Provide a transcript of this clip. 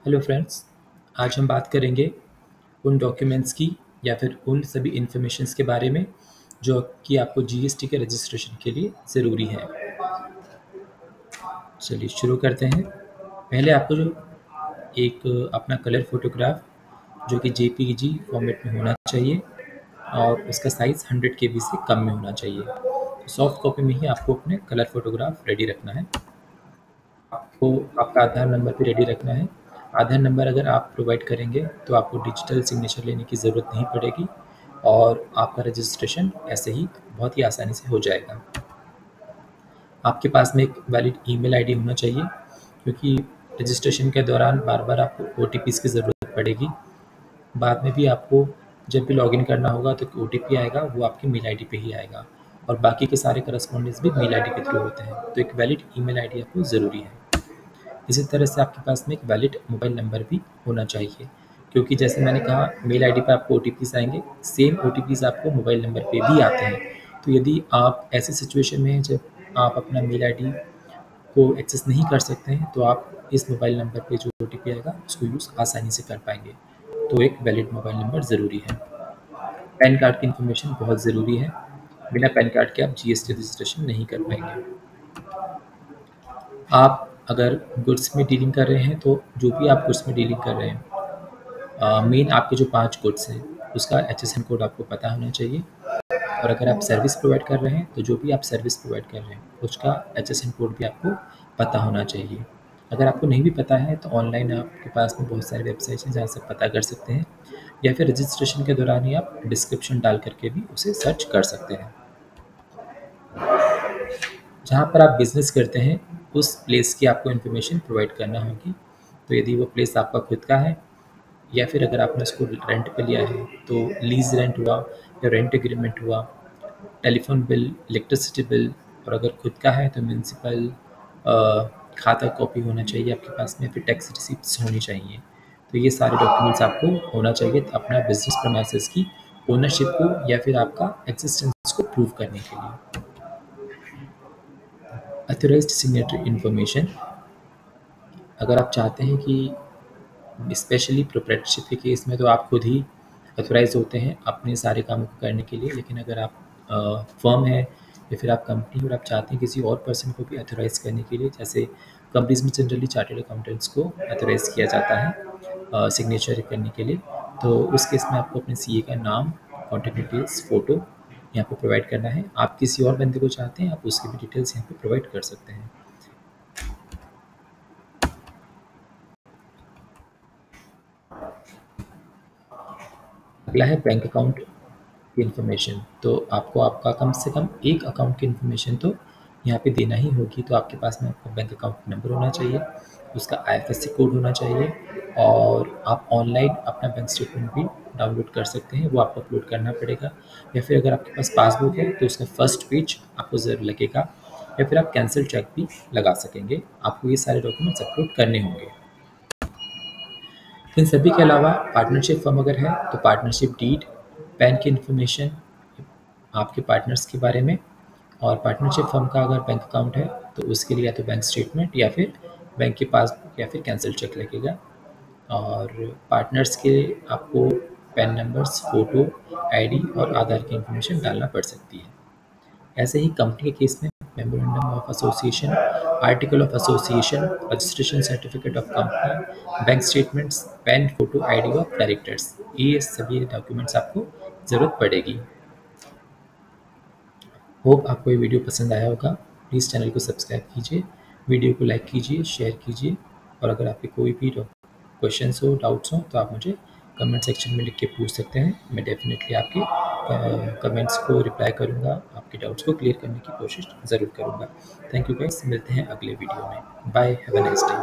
Hello friends, आज हम बात करेंगे उन डॉक्यूमेंट्स की या फिर उन सभी इन्फॉर्मेशंस के बारे में जो कि आपको जीएसटी के रजिस्ट्रेशन के लिए ज़रूरी है। चलिए शुरू करते हैं। पहले आपको जो एक अपना कलर फोटोग्राफ जो कि जेपीईजी फॉर्मेट में होना चाहिए और उसका साइज़ 100 केबी से कम में होना चाहिए। तो सॉफ्ट कॉपी में ही आपको अपने कलर फोटोग्राफ रेडी रखना है। आपको आपका आधार नंबर भी रेडी रखना है। आधार नंबर अगर आप प्रोवाइड करेंगे तो आपको डिजिटल सिग्नेचर लेने की ज़रूरत नहीं पड़ेगी और आपका रजिस्ट्रेशन ऐसे ही बहुत ही आसानी से हो जाएगा। आपके पास में एक वैलिड ईमेल आईडी होना चाहिए क्योंकि रजिस्ट्रेशन के दौरान बार-बार आपको ओटीपीज़ की ज़रूरत पड़ेगी। बाद में भी आपको जब भी लॉगिन करना होगा तो ओटीपी आएगा, वो आपकी मेल आईडी पे ही आएगा और बाकी के सारे करस्पॉन्डेंस भी मेल आईडी के थ्रू होते हैं। तो एक वैलिड ईमेल आईडी आपको ज़रूरी है। इसी तरह से आपके पास में एक वैलिड मोबाइल नंबर भी होना चाहिए क्योंकि जैसे मैंने कहा मेल आईडी पे आपको ओटीपीज़ आएंगे, सेम ओटीपीज़ आपको मोबाइल नंबर पे भी आते हैं। तो यदि आप ऐसी सिचुएशन में हैं जब आप अपना मेल आईडी को एक्सेस नहीं कर सकते हैं तो आप इस मोबाइल नंबर पे जो ओटीपी आएगा उसको यूज़ आसानी से कर पाएंगे। तो एक वैलिड मोबाइल नंबर ज़रूरी है। पैन कार्ड की इन्फॉर्मेशन बहुत ज़रूरी है। बिना पैन कार्ड के आप जीएसटी रजिस्ट्रेशन नहीं कर पाएंगे। आप अगर गुड्स में डीलिंग कर रहे हैं तो जो भी आप गुड्स में डीलिंग कर रहे हैं, मेन आपके जो 5 गुड्स हैं उसका एचएसएन कोड आपको पता होना चाहिए और अगर आप सर्विस प्रोवाइड कर रहे हैं तो जो भी आप सर्विस प्रोवाइड कर रहे हैं उसका एचएसएन कोड भी आपको पता होना चाहिए। अगर आपको नहीं भी पता है तो ऑनलाइन आपके पास में बहुत सारे वेबसाइट्स हैं जहाँ से पता कर सकते हैं या फिर रजिस्ट्रेशन के दौरान ही आप डिस्क्रिप्शन डाल करके भी उसे सर्च कर सकते हैं। जहाँ पर आप बिज़नेस करते हैं उस प्लेस की आपको इन्फॉर्मेशन प्रोवाइड करना होगी। तो यदि वो प्लेस आपका खुद का है या फिर अगर आपने उसको रेंट पे लिया है तो लीज़ रेंट हुआ या रेंट एग्रीमेंट हुआ, टेलीफोन बिल, इलेक्ट्रिसिटी बिल और अगर खुद का है तो म्युनिसिपल खाता कॉपी होना चाहिए आपके पास में, फिर टैक्स रिसिप्ट्स होनी चाहिए। तो ये सारे डॉक्यूमेंट्स आपको होना चाहिए अपना बिजनेस प्रेमाइसेस की ओनरशिप को या फिर आपका एक्जिस्टेंस को प्रूव करने के लिए। ऑथराइज्ड सिग्नेटरी इन्फॉर्मेशन, अगर आप चाहते हैं कि स्पेशली प्रोप्राइटरशिप के केस में तो आप खुद ही ऑथराइज होते हैं अपने सारे कामों को करने के लिए, लेकिन अगर आप फर्म है या फिर आप कंपनी और आप चाहते हैं किसी और पर्सन को भी ऑथराइज करने के लिए, जैसे कंपनीज में जनरली चार्टर्ड अकाउंटेंट्स को ऑथराइज किया जाता है सिग्नेचर करने के लिए, तो उस केस में आपको अपने सीए का नाम, कॉन्टैक्ट डिटेल्स, फ़ोटो यहाँ पे प्रोवाइड करना है। आप किसी और बंदे को चाहते हैं आप उसकी भी डिटेल्स यहाँ पे प्रोवाइड कर सकते हैं। अगला है बैंक अकाउंट की इन्फॉर्मेशन। तो आपको आपका कम से कम एक अकाउंट की इन्फॉर्मेशन तो यहाँ पे देना ही होगी। तो आपके पास में आपका बैंक अकाउंट नंबर होना चाहिए, उसका आईएफएससी कोड होना चाहिए और आप ऑनलाइन अपना बैंक स्टेटमेंट भी डाउनलोड कर सकते हैं, वो आपको अपलोड करना पड़ेगा। या फिर अगर आपके पास पासबुक है तो उसका फर्स्ट पेज आपको ज़रूर लगेगा या फिर आप कैंसिल चेक भी लगा सकेंगे। आपको ये सारे डॉक्यूमेंट्स अपलोड करने होंगे। इन सभी के अलावा पार्टनरशिप फर्म अगर है तो पार्टनरशिप डीड, पैन की इन्फॉर्मेशन आपके पार्टनर्स के बारे में, और पार्टनरशिप फर्म का अगर बैंक अकाउंट है तो उसके लिए या तो बैंक स्टेटमेंट या फिर बैंक की पासबुक या फिर कैंसिल चेक लगेगा। और पार्टनर्स के आपको पैन नंबर्स, फ़ोटो, आईडी और आधार की इन्फॉर्मेशन डालना पड़ सकती है। ऐसे ही कंपनी के केस में memorandum of association, article of association, registration certificate of company, bank statements, pan, photo, ID of directors, ये सभी डॉक्यूमेंट्स आपको ज़रूरत पड़ेगी। होप आपको ये वीडियो पसंद आया होगा। प्लीज़ चैनल को सब्सक्राइब कीजिए, वीडियो को लाइक कीजिए, शेयर कीजिए और अगर आपके कोई भी क्वेश्चंस हो, डाउट्स हो तो आप मुझे कमेंट सेक्शन में लिख के पूछ सकते हैं। मैं डेफिनेटली आपके कमेंट्स को रिप्लाई करूँगा, आपके डाउट्स को क्लियर करने की कोशिश ज़रूर करूँगा। थैंक यू गाइस, मिलते हैं अगले वीडियो में। Bye, have a nice day.